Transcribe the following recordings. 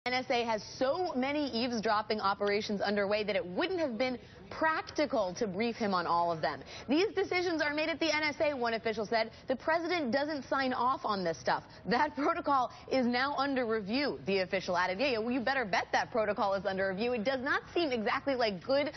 NSA has so many eavesdropping operations underway that it wouldn't have been practical to brief him on all of them. These decisions are made at the NSA, one official said. The president doesn't sign off on this stuff. That protocol is now under review, the official added. Yeah, well, you better bet that protocol is under review. It does not seem exactly like good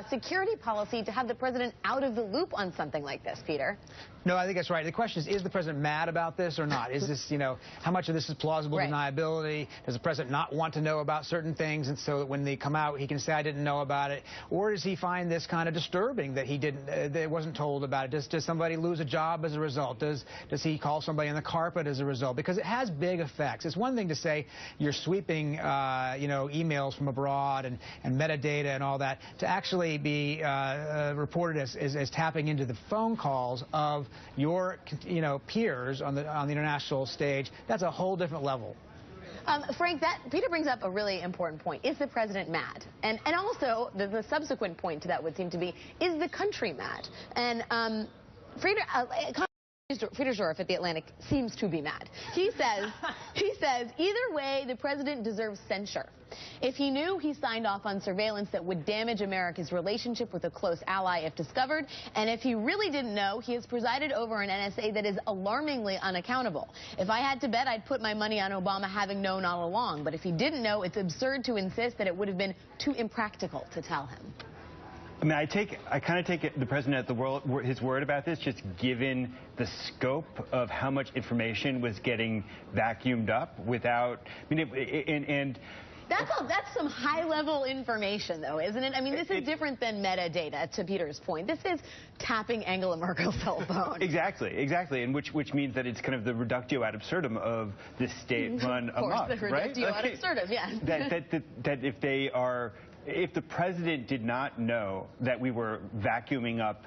security policy to have the president out of the loop on something like this, Peter. No, I think that's right. The question is the president mad about this or not? Is this, how much of this is plausible deniability? Does the president not want to know about certain things, and so that when they come out, he can say, I didn't know about it? Or does he find this kind of disturbing that he didn't, that wasn't told about it? Does somebody lose a job as a result? Does he call somebody on the carpet as a result? Because it has big effects. It's one thing to say you're sweeping, emails from abroad and metadata and all that, to actually be reported as tapping into the phone calls of your peers on the international stage. That's a whole different level. Frank, Peter brings up a really important point. Is the president mad? And also, the subsequent point to that would seem to be, is the country mad? And Frieder Zorf at The Atlantic seems to be mad. He says, either way, the president deserves censure. If he knew he signed off on surveillance that would damage America's relationship with a close ally if discovered, and if he really didn't know, he has presided over an NSA that is alarmingly unaccountable. If I had to bet, I'd put my money on Obama having known all along. But if he didn't know, it's absurd to insist that it would have been too impractical to tell him. I mean, I kind of take the president at his word about this, just given the scope of how much information was getting vacuumed up without, That's some high-level information, though, isn't it? I mean, this is different than metadata, to Peter's point. This is tapping Angela Merkel's cell phone. Exactly, and which means that it's kind of the reductio ad absurdum of this state run amok, right? Of course, the reductio ad absurdum, yes. That if the president did not know that we were vacuuming up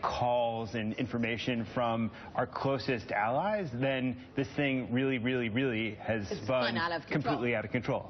calls and information from our closest allies, then this thing really has spun completely out of control.